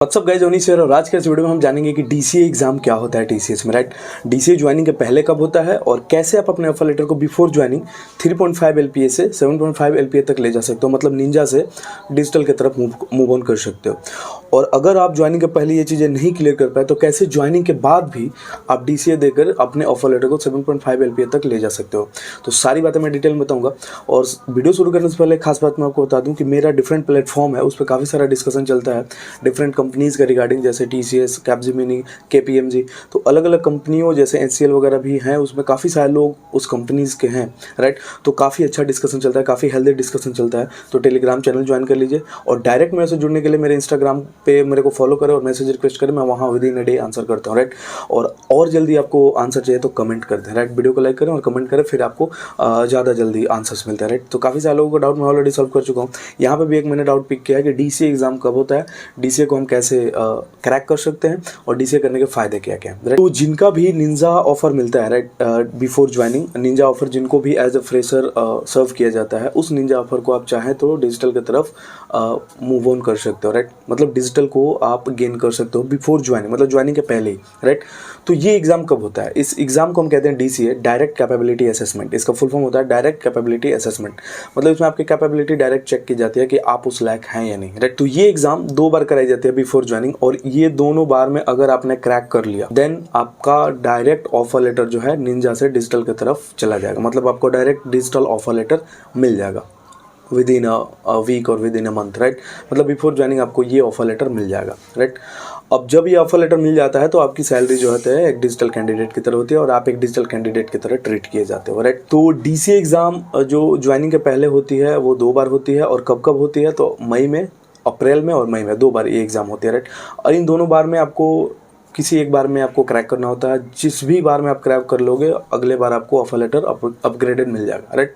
WhatsApp guys, ओनी sir. और आज के इस वीडियो में हम जानेंगे कि डीसीए एग्जाम क्या होता है टीसीएस में, राइट। डीसीए ज्वाइनिंग के पहले कब होता है और कैसे आप अपने ऑफर लेटर को बिफोर ज्वाइनिंग 3.5 एलपीए से 7.5 एलपीए तक ले जा सकते हो, मतलब निंजा से डिजिटल की तरफ मूव ऑन कर सकते हो। और अगर आप ज्वाइनिंग के पहले ये चीज़ें नहीं क्लियर कर पाए तो कैसे ज्वाइनिंग के बाद भी आप डीसीए देकर अपने ऑफर लेटर को 7.5 एलपीए तक ले जा सकते हो। तो सारी बातें मैं डिटेल में बताऊंगा। और वीडियो शुरू करने से पहले खास बात मैं आपको बता दूं कि मेरा डिफरेंट प्लेटफॉर्म है, उस पर काफ़ी सारा डिस्कशन चलता है डिफरेंट कंपनीज़ के रिगार्डिंग, जैसे टीसीएस, कैपजेमिनी, केपीएमजी। तो अलग अलग कंपनियों जैसे एचसीएल वगैरह भी हैं, उसमें काफ़ी सारे लोग उस कंपनीज़ के हैं, राइट। तो काफ़ी अच्छा डिस्कशन चलता है, काफ़ी हेल्दी डिस्कशन चलता है। तो टेलीग्राम चैनल ज्वाइन कर लीजिए और डायरेक्ट मेरे से जुड़ने के लिए मेरे इंस्टाग्राम पे मेरे को फॉलो करें और मैसेज रिक्वेस्ट करें, मैं वहाँ with in a day answer करता हूँ, राइट। और जल्दी आपको आंसर चाहिए तो कमेंट कर दें, राइट। वीडियो को लाइक करें और कमेंट करें, फिर आपको ज़्यादा जल्दी आंसर्स मिलते हैं, राइट। तो काफ़ी सारे लोगों का डाउट मैं ऑलरेडी सॉल्व कर चुका हूँ। यहाँ पे भी एक मैंने डाउट पिक किया है कि डीसीए एग्जाम कब होता है, डीसीए को हम कैसे क्रैक कर सकते हैं और डीसीए करने के फायदे क्या क्या हैं, राइट। तो जिनका भी निंजा ऑफर मिलता है, right, before joining Ninja offer जिनको भी एज अ फ्रेशर सर्व किया जाता है, उस निंजा ऑफर को आप चाहें तो डिजिटल की तरफ मूव ऑन कर सकते हो, राइट। मतलब डिजिटल को आप गेन कर सकते हो बिफोर ज्वाइनिंग, मतलब ज्वाइनिंग के पहले ही, राइट। तो ये एग्जाम कब होता है? इस एग्जाम को हम कहते हैं डीसीए, डायरेक्ट कैपेबिलिटी असेसमेंट। इसका फुल फॉर्म होता है डायरेक्ट कैपेबिलिटी असेसमेंट। मतलब इसमें आपकी कैपेबिलिटी डायरेक्ट चेक की जाती है कि आप उस लायक हैं या नहीं, राइट। तो ये एग्जाम 2 बार कराई जाती है बिफोर ज्वाइनिंग, और ये दोनों बार में अगर आपने क्रैक कर लिया देन आपका डायरेक्ट ऑफर लेटर जो है निंजा से डिजिटल की तरफ चला जाएगा। मतलब आपको डायरेक्ट डिजिटल ऑफर लेटर मिल जाएगा विद इन अ वीक और with in a month, right. मतलब बिफोर ज्वाइनिंग आपको ये ऑफर लेटर मिल जाएगा, राइट। अब जब ये ऑफर लेटर मिल जाता है तो आपकी सैलरी जो होता है एक डिजिटल कैंडिडेट की तरह होती है और आप एक डिजिटल कैंडिडेट की तरह ट्रीट किए जाते हो, राइट। तो डीसीए एग्जाम जो ज्वाइनिंग के पहले होती है वो 2 बार होती है। और कब कब होती है? तो मई में, अप्रैल में और मई में 2 बार ये एग्जाम होती है, राइट। और इन दोनों बार में आपको किसी एक बार में आपको क्रैक करना होता है। जिस भी बार में आप क्रैक कर लोगे अगले बार आपको ऑफर लेटर अपग्रेडेड मिल जाएगा, राइट।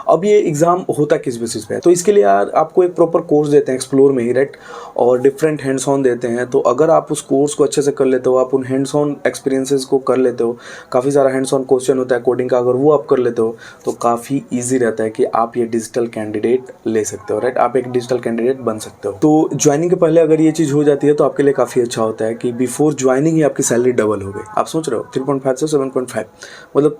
अब ये एग्ज़ाम होता किस बेसिस पे है? तो इसके लिए यार आपको एक प्रॉपर कोर्स देते हैं एक्सप्लोर में ही, राइट। और डिफरेंट हैंड्स ऑन देते हैं। तो अगर आप उस कोर्स को अच्छे से कर लेते हो, आप उन हैंड्स ऑन एक्सपीरियंसेस को कर लेते हो, काफ़ी सारा हैंड्स ऑन क्वेश्चन होता है कोडिंग का, अगर वो आप कर लेते हो तो काफ़ी ईजी रहता है कि आप ये डिजिटल कैंडिडेट ले सकते हो, राइट। आप एक डिजिटल कैंडिडेट बन सकते हो। तो ज्वाइनिंग के पहले अगर ये चीज़ हो जाती है तो आपके लिए काफ़ी अच्छा होता है कि बिफोर ज्वाइनिंग ही आपकी सैलरी डबल हो गई। आप सोच रहे हो 3.5 से 7.5, मतलब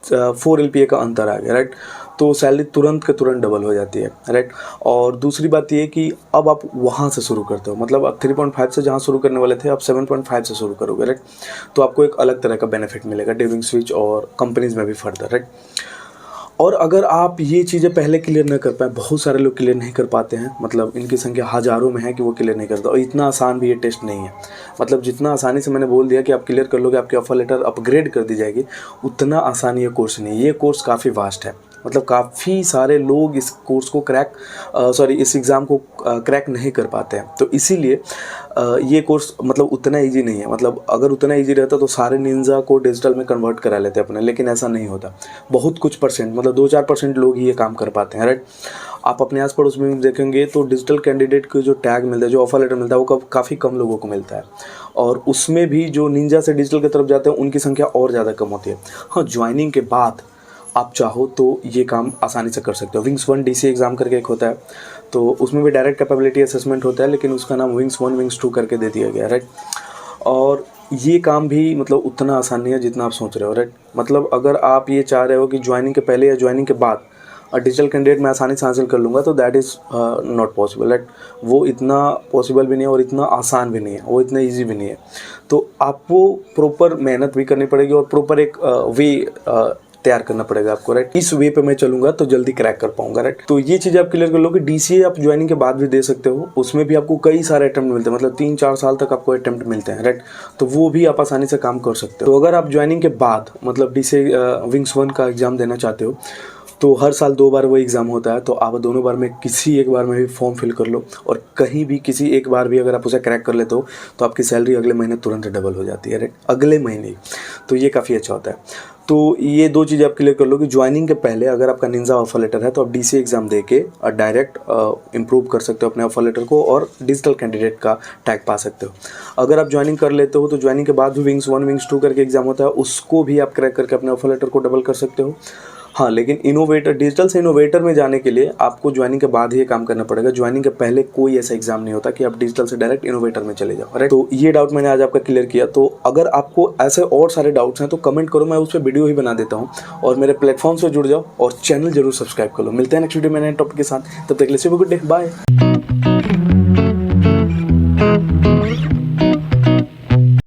4 एलपीए का अंतर आ गया, राइट। तो सैलरी तुरंत के तुरंत डबल हो जाती है, राइट। और दूसरी बात ये कि अब आप वहाँ से शुरू करते हो, मतलब आप 3.5 से जहाँ शुरू करने वाले थे आप 7.5 से शुरू करोगे, राइट। तो आपको एक अलग तरह का बेनिफिट मिलेगा ड्यूरिंग स्विच और कंपनीज में भी फर्दर, राइट। और अगर आप ये चीज़ें पहले क्लियर न कर पाए, बहुत सारे लोग क्लियर नहीं कर पाते हैं, मतलब इनकी संख्या हज़ारों में है कि वो क्लियर नहीं करते। और इतना आसान भी ये टेस्ट नहीं है। मतलब जितना आसानी से मैंने बोल दिया कि आप क्लियर कर लोगे, आपकी ऑफर लेटर अपग्रेड कर दी जाएगी, उतना आसान ये कोर्स नहीं है। ये कोर्स काफ़ी वास्ट है। मतलब काफ़ी सारे लोग इस कोर्स को इस एग्ज़ाम को क्रैक नहीं कर पाते हैं। तो इसीलिए ये कोर्स मतलब उतना इजी नहीं है। मतलब अगर उतना इजी रहता तो सारे निंजा को डिजिटल में कन्वर्ट करा लेते अपने, लेकिन ऐसा नहीं होता। बहुत कुछ परसेंट, मतलब 2-4% लोग ही ये काम कर पाते हैं, राइट। आप अपने आस पड़ोस में देखेंगे तो डिजिटल कैंडिडेट को जो टैग मिलता है, जो ऑफर लेटर मिलता है, वो काफ़ी कम लोगों को मिलता है। और उसमें भी जो निंजा से डिजिटल की तरफ जाते हैं उनकी संख्या और ज़्यादा कम होती है। हाँ, ज्वाइनिंग के बाद आप चाहो तो ये काम आसानी से कर सकते हो। विंग्स 1 डीसी एग्ज़ाम करके एक होता है, तो उसमें भी डायरेक्ट कैपेबिलिटी असेसमेंट होता है, लेकिन उसका नाम विंग्स 1 विंग्स 2 करके दे दिया गया, राइट। और ये काम भी मतलब उतना आसान नहीं है जितना आप सोच रहे हो, राइट। मतलब अगर आप ये चाह रहे हो कि ज्वाइनिंग के पहले या ज्वाइनिंग के बाद डिजिटल कैंडिडेट मैं आसानी से हासिल कर लूँगा, तो that is not possible, right. वो इतना पॉसिबल भी नहीं है और इतना आसान भी नहीं है, वो इतना ईजी भी नहीं है। तो आपको प्रॉपर मेहनत भी करनी पड़ेगी और प्रॉपर एक वे तैयार करना पड़ेगा आपको, राइट। इस वे पे मैं चलूंगा तो जल्दी क्रैक कर पाऊंगा, राइट। तो ये चीज़ आप क्लियर कर लो कि डीसीए आप ज्वाइनिंग के बाद भी दे सकते हो। उसमें भी आपको कई सारे अटेम्प्ट मिलते हैं, मतलब 3-4 साल तक आपको अटेम्प्ट मिलते हैं, राइट। तो वो भी आप आसानी से काम कर सकते हो। तो अगर आप ज्वाइनिंग के बाद मतलब डीसीए विंग्स 1 का एग्जाम देना चाहते हो तो हर साल 2 बार वो एग्ज़ाम होता है। तो आप दोनों बार में किसी एक बार में भी फॉर्म फिल कर लो, और कहीं भी किसी एक बार भी अगर आप उसे क्रैक कर लेते हो तो आपकी सैलरी अगले महीने तुरंत डबल हो जाती है, राइट, अगले महीने। तो ये काफ़ी अच्छा होता है। तो ये 2 चीज़ आप क्लियर कर लो कि ज्वाइनिंग के पहले अगर आपका निंजा ऑफर लेटर है तो आप डीसीए एग्जाम दे के डायरेक्ट इंप्रूव कर सकते हो अपने ऑफर लेटर को और डिजिटल कैंडिडेट का टैग पा सकते हो। अगर आप ज्वाइनिंग कर लेते हो तो ज्वाइनिंग के बाद भी विंग्स 1 विंग्स 2 करके एग्जाम होता है, उसको भी आप क्रैक करके अपने ऑफर लेटर को डबल कर सकते हो। हाँ, लेकिन इनोवेटर, डिजिटल से इनोवेटर में जाने के लिए आपको ज्वाइनिंग के बाद ही ये काम करना पड़ेगा। ज्वाइनिंग के पहले कोई ऐसा एग्जाम नहीं होता कि आप डिजिटल से डायरेक्ट इनोवेटर में चले जाओ, राइट। तो ये डाउट मैंने आज आपका क्लियर किया। तो अगर आपको ऐसे और सारे डाउट्स हैं तो कमेंट करो, मैं उस पर वीडियो ही बना देता हूँ। और मेरे प्लेटफॉर्म से जुड़ जाओ और चैनल जरूर सब्सक्राइब कर लो। मिलते हैं नेक्स्ट वीडियो में नए टॉपिक के साथ, तब तक के लिए गुड डे, बाय।